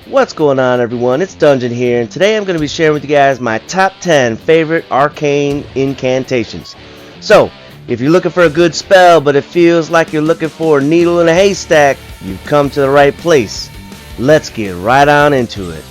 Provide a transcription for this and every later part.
What's going on, everyone? It's Dungeon here, and today I'm going to be sharing with you guys my top 10 favorite Arcane Incantations. So, if you're looking for a good spell, but it feels like you're looking for a needle in a haystack, you've come to the right place. Let's get right on into it.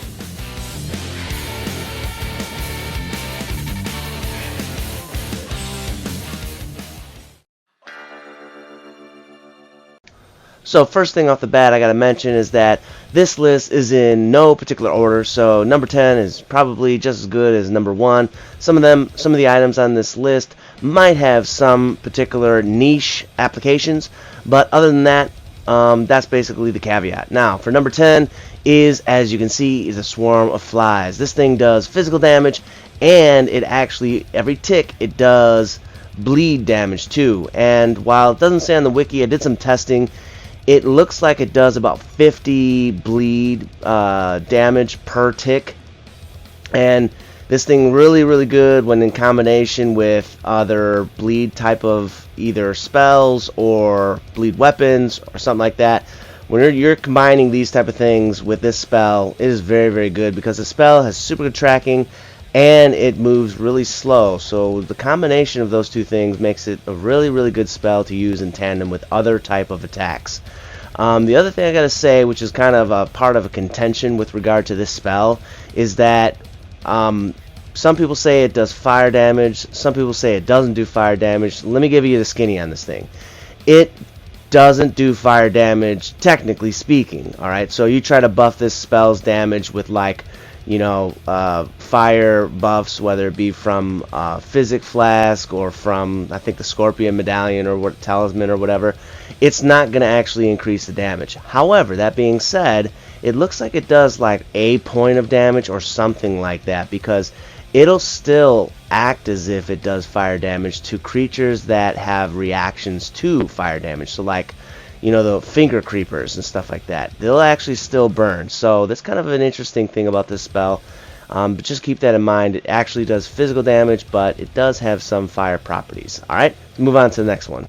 So first thing off the bat I gotta mention is that this list is in no particular order, so number 10 is probably just as good as number 1. Some of the items on this list might have some particular niche applications, but other than that, that's basically the caveat. Now, for number 10 is, as you can see, is a swarm of flies. This thing does physical damage, and it actually, every tick, it does bleed damage too. And while it doesn't say on the wiki, I did some testing. It looks like it does about 50 bleed damage per tick, and this thing really good when in combination with other bleed type of either spells or bleed weapons or something like that. When you're combining these type of things with this spell, it is very good because the spell has super good tracking and it moves really slow. So the combination of those two things makes it a really good spell to use in tandem with other type of attacks. The other thing I gotta say, which is kind of a part of a contention with regard to this spell, is that some people say it does fire damage, some people say it doesn't do fire damage. Let me give you the skinny on this thing. It doesn't do fire damage, technically speaking. Alright, so you try to buff this spell's damage with, like, you know, fire buffs, whether it be from Physic Flask or from, I think, the Scorpion Medallion or what Talisman or whatever. It's not going to actually increase the damage. However, that being said, it looks like it does like a point of damage or something like that, because it'll still act as if it does fire damage to creatures that have reactions to fire damage. So like, you know, the finger creepers and stuff like that, they'll actually still burn. So that's kind of an interesting thing about this spell. But just keep that in mind. It actually does physical damage, but it does have some fire properties. Alright, move on to the next one.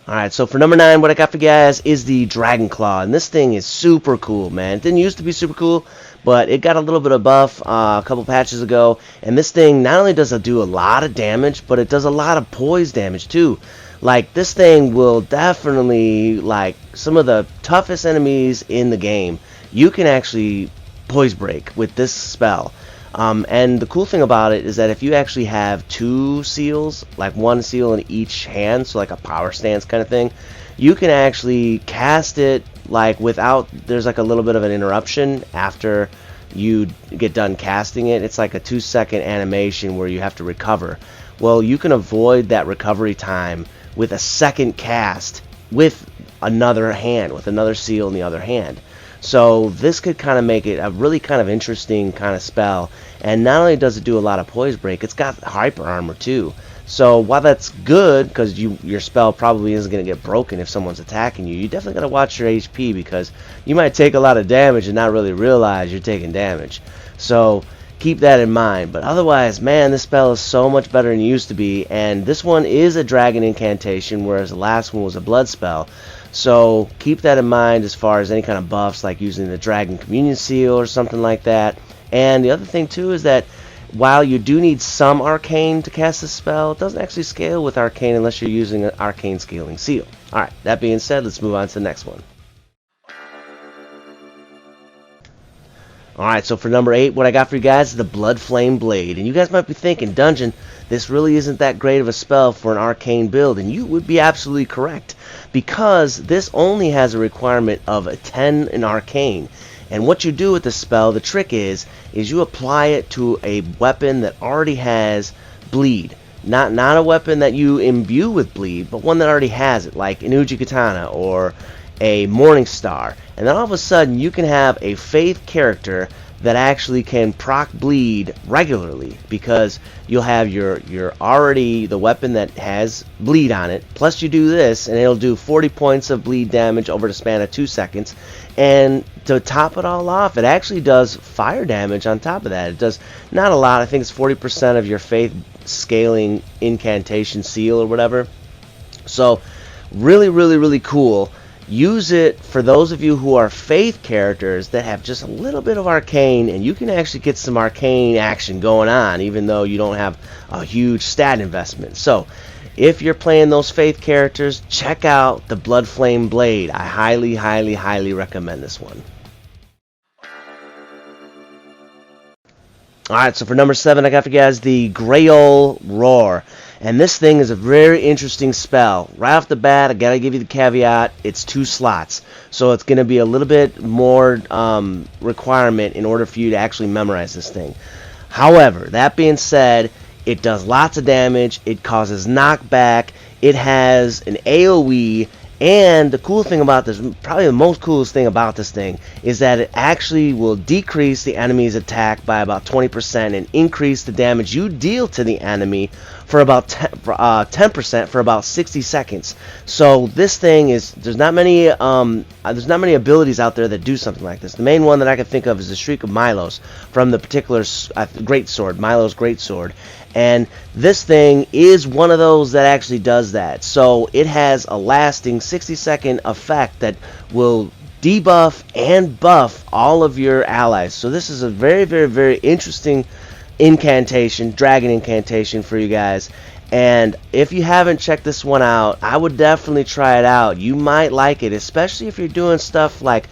Alright, so for number 9, what I got for you guys is the Dragon Claw. And this thing is super cool, man. It didn't used to be super cool, but it got a little bit of buff a couple patches ago. And this thing not only does it do a lot of damage, but it does a lot of poise damage too. Like, this thing will definitely, like, some of the toughest enemies in the game, you can actually poise break with this spell. And the cool thing about it is that if you actually have 2 seals, like 1 seal in each hand, so like a power stance kind of thing, you can actually cast it like without, there's like a little bit of an interruption after you get done casting it. It's like a 2-second animation where you have to recover. Well, you can avoid that recovery time with a second cast with another hand, with another seal in the other hand. So this could kind of make it a really kind of interesting kind of spell. And not only does it do a lot of poise break, it's got hyper armor too. So while that's good, because your spell probably isn't going to get broken if someone's attacking you, you definitely got to watch your HP, because you might take a lot of damage and not really realize you're taking damage. So keep that in mind. But otherwise, man, this spell is so much better than it used to be. And this one is a dragon incantation, whereas the last one was a blood spell. So keep that in mind as far as any kind of buffs, like using the Dragon Communion Seal or something like that. And the other thing too is that while you do need some Arcane to cast this spell, it doesn't actually scale with Arcane unless you're using an Arcane Scaling Seal. Alright, that being said, let's move on to the next one. Alright, so for number 8, what I got for you guys is the Bloodflame Blade. And you guys might be thinking, Dungeon, this really isn't that great of a spell for an arcane build. And you would be absolutely correct, because this only has a requirement of a 10 in arcane. And what you do with the spell, the trick is you apply it to a weapon that already has bleed. Not a weapon that you imbue with bleed, but one that already has it, like an Uji Katana or a Morning Star. And then all of a sudden you can have a faith character that actually can proc bleed regularly, because you'll have your already the weapon that has bleed on it, plus you do this and it'll do 40 points of bleed damage over the span of 2 seconds. And to top it all off, it actually does fire damage on top of that. It does not a lot, I think it's 40% of your faith scaling incantation seal or whatever. So really cool. use it for those of you who are faith characters that have just a little bit of arcane, and you can actually get some arcane action going on even though you don't have a huge stat investment. So if you're playing those faith characters, check out the Bloodflame Blade. I highly recommend this one. Alright, so for number 7, I got for you guys the Greyoll Roar. And this thing is a very interesting spell. Right off the bat, I gotta give you the caveat, it's 2 slots. So it's gonna be a little bit more requirement in order for you to actually memorize this thing. However, that being said, it does lots of damage, it causes knockback, it has an AoE, and the cool thing about this, probably the most coolest thing about this thing, is that it actually will decrease the enemy's attack by about 20% and increase the damage you deal to the enemy for about 10% for about 60 seconds. So this thing is, there's not many abilities out there that do something like this. The main one that I can think of is the Shriek of Milos from the particular greatsword, Milo's greatsword. And this thing is one of those that actually does that. So it has a lasting 60-second effect that will debuff and buff all of your allies. So this is a very interesting incantation, dragon incantation for you guys. And if you haven't checked this one out, I would definitely try it out. You might like it, especially if you're doing stuff like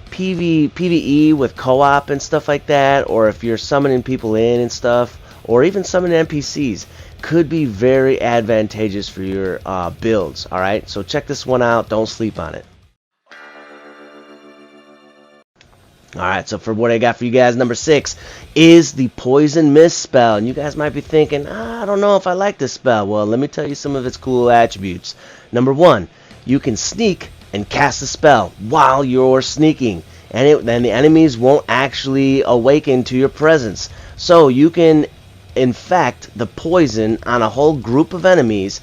PvE with co-op and stuff like that, or if you're summoning people in and stuff, or even summoning NPCs. Could be very advantageous for your builds. Alright, so check this one out, don't sleep on it. Alright, so for what I got for you guys, number 6 is the Poison Mist spell. And you guys might be thinking, I don't know if I like this spell. Well, let me tell you some of its cool attributes. Number 1, you can sneak and cast a spell while you're sneaking, and then the enemies won't actually awaken to your presence. So you can infect the poison on a whole group of enemies.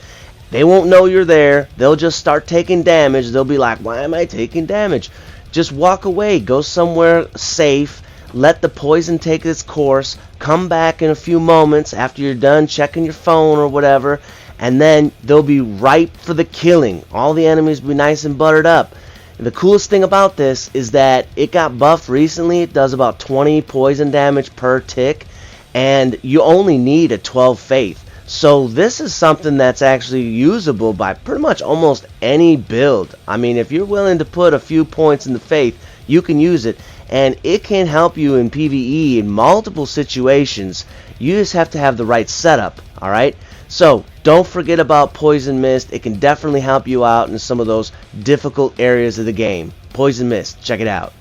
They won't know you're there. They'll just start taking damage. They'll be like, why am I taking damage? Just walk away. Go somewhere safe. Let the poison take its course. Come back in a few moments after you're done checking your phone or whatever, and then they'll be ripe for the killing. All the enemies will be nice and buttered up. And the coolest thing about this is that it got buffed recently. It does about 20 poison damage per tick, and you only need a 12 faith. So this is something that's actually usable by pretty much almost any build. I mean, if you're willing to put a few points in the faith, you can use it, and it can help you in PvE in multiple situations. You just have to have the right setup. Alright, so don't forget about Poison Mist. It can definitely help you out in some of those difficult areas of the game. Poison Mist, check it out.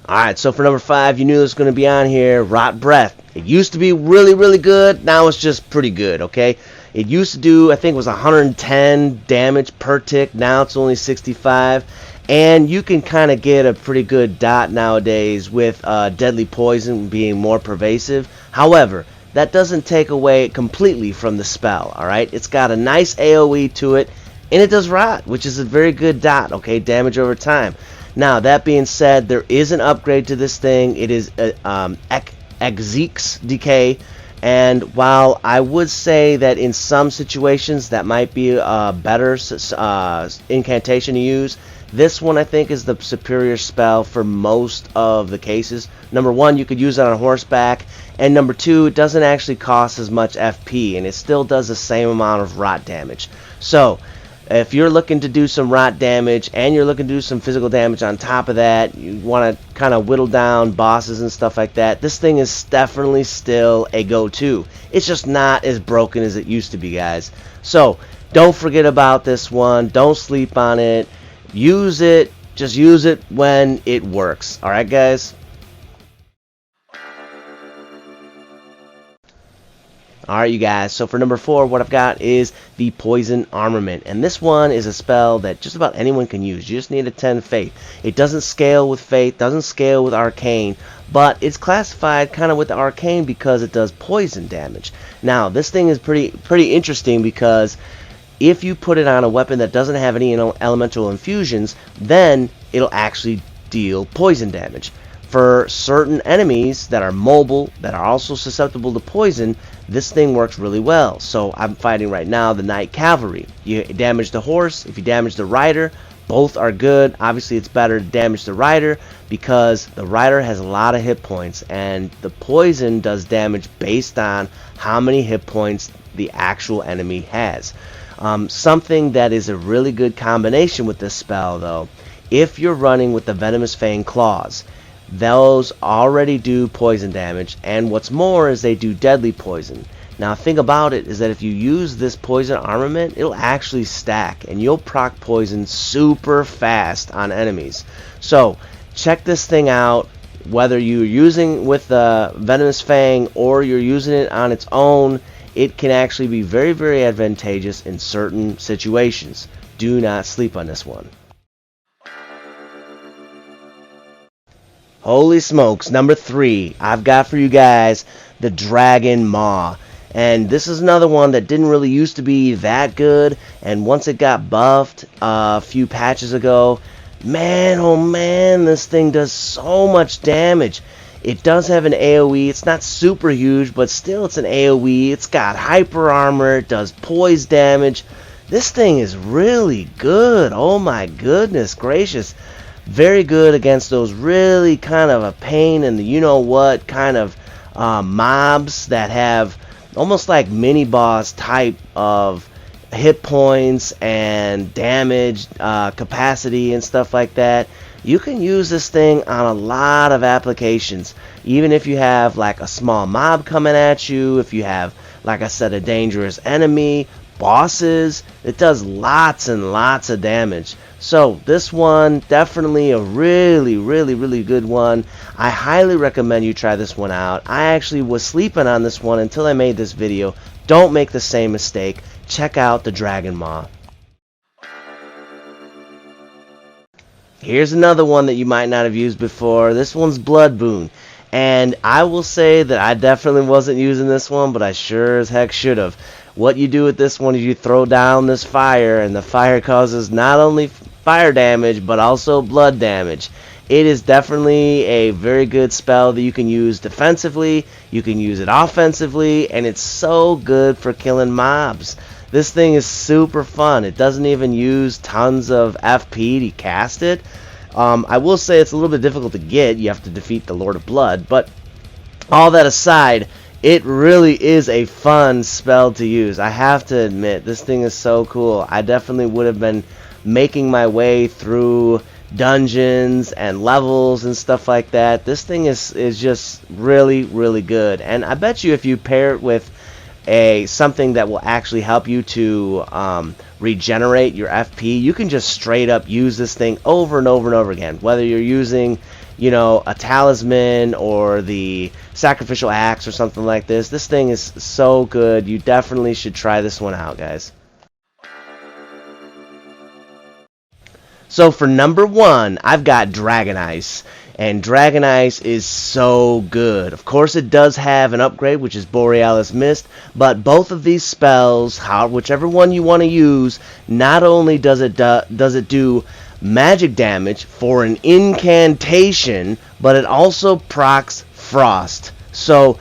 Alright, so for number 5, you knew it was going to be on here, Rot Breath. It used to be really good, now it's just pretty good, okay? It used to do, I think it was 110 damage per tick, now it's only 65. And you can kind of get a pretty good dot nowadays with Deadly Poison being more pervasive. However, that doesn't take away completely from the spell, alright? It's got a nice AoE to it, and it does Rot, which is a very good dot, okay? Damage over time. Now, that being said, there is an upgrade to this thing. It is Exeek's Decay, and while I would say that in some situations that might be a better incantation to use, this one I think is the superior spell for most of the cases. Number 1, you could use it on horseback, and number 2, it doesn't actually cost as much FP, and it still does the same amount of rot damage. So if you're looking to do some rot damage and you're looking to do some physical damage on top of that, you want to kind of whittle down bosses and stuff like that, this thing is definitely still a go-to. It's just not as broken as it used to be, guys. So don't forget about this one. Don't sleep on it. Use it. Just use it when it works. Alright, guys? Alright, you guys, so for number 4, what I've got is the Poison Armament. And this one is a spell that just about anyone can use. You just need a 10 faith. It doesn't scale with faith, doesn't scale with arcane, but it's classified kind of with the arcane because it does poison damage. Now, this thing is pretty interesting because if you put it on a weapon that doesn't have any elemental infusions, then it'll actually deal poison damage. For certain enemies that are mobile, that are also susceptible to poison, this thing works really well. So I'm fighting right now the Knight Cavalry. You damage the horse, if you damage the rider, both are good. Obviously it's better to damage the rider because the rider has a lot of hit points, and the poison does damage based on how many hit points the actual enemy has. Something that is a really good combination with this spell though, if you're running with the Venomous Fang Claws, those already do poison damage, and what's more is they do deadly poison. Now thing about it is that if you use this poison armament, it'll actually stack and you'll proc poison super fast on enemies. So check this thing out, whether you're using with the Venomous Fang or you're using it on its own, it can actually be very, very advantageous in certain situations. Do not sleep on this one. Holy smokes, number 3, I've got for you guys the Dragon Maw. And this is another one that didn't really used to be that good, and once it got buffed a few patches ago, man, oh man, this thing does so much damage. It does have an AoE, it's not super huge, but still it's an AoE, it's got hyper armor, it does poise damage. This thing is really good, oh my goodness gracious. Very good against those really kind of a pain in the you-know-what kind of mobs that have almost like mini boss type of hit points and damage capacity and stuff like that. You can use this thing on a lot of applications, even if you have like a small mob coming at you, if you have, like I said, a dangerous enemy, bosses. It does lots and lots of damage. So this one, definitely a really, really, really good one. I highly recommend you try this one out. I actually was sleeping on this one until I made this video. Don't make the same mistake. Check out the Dragon Maw. Here's another one that you might not have used before. This one's Bloodboon. And I will say that I definitely wasn't using this one, but I sure as heck should have. What you do with this one is you throw down this fire, and the fire causes not only fire damage, but also blood damage. It is definitely a very good spell that you can use defensively, you can use it offensively, and it's so good for killing mobs. This thing is super fun. It doesn't even use tons of FP to cast it. I will say it's a little bit difficult to get. You have to defeat the Lord of Blood, but all that aside, it really is a fun spell to use. I have to admit, this thing is so cool. I definitely would have been making my way through dungeons and levels and stuff like that. This thing is just really, really good. And I bet you if you pair it with something that will actually help you to regenerate your FP, you can just straight up use this thing over and over and over again. Whether you're using, you know, a talisman or the sacrificial axe or something like this, this thing is so good. You definitely should try this one out, guys. So for number 1, I've got Dragonice. And Dragonice is so good. Of course it does have an upgrade, which is Borealis Mist, but both of these spells, whichever one you want to use, not only does it do magic damage for an incantation, but it also procs frost. So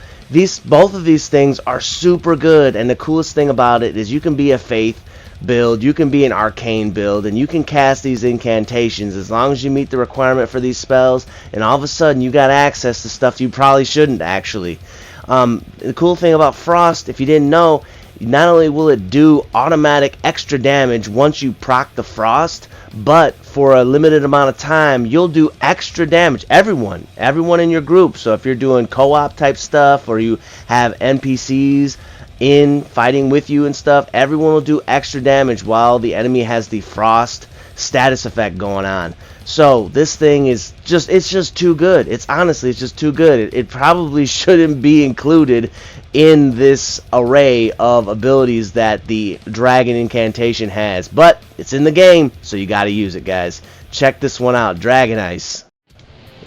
both of these things are super good, and the coolest thing about it is you can be a faith build, you can be an arcane build, and you can cast these incantations as long as you meet the requirement for these spells, and all of a sudden you got access to stuff you probably shouldn't actually. The cool thing about frost, if you didn't know, not only will it do automatic extra damage once you proc the frost, but for a limited amount of time you'll do extra damage. Everyone in your group. So if you're doing co-op type stuff, or you have NPCs in fighting with you and stuff, everyone will do extra damage while the enemy has the frost status effect going on. So this thing is just too good. It's just too good. It probably shouldn't be included in this array of abilities that the Dragon Incantation has, but it's in the game, so you got to use it, guys. Check this one out, Dragonice.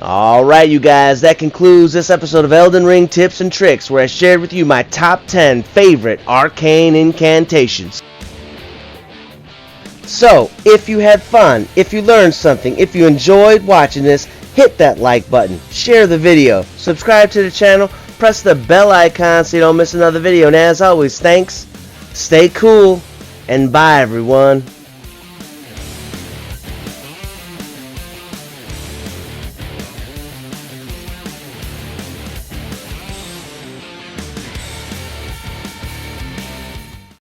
Alright, you guys, that concludes this episode of Elden Ring Tips and Tricks, where I shared with you my top 10 favorite arcane incantations. So, if you had fun, if you learned something, if you enjoyed watching this, hit that like button, share the video, subscribe to the channel, press the bell icon so you don't miss another video. And as always, thanks, stay cool, and bye everyone.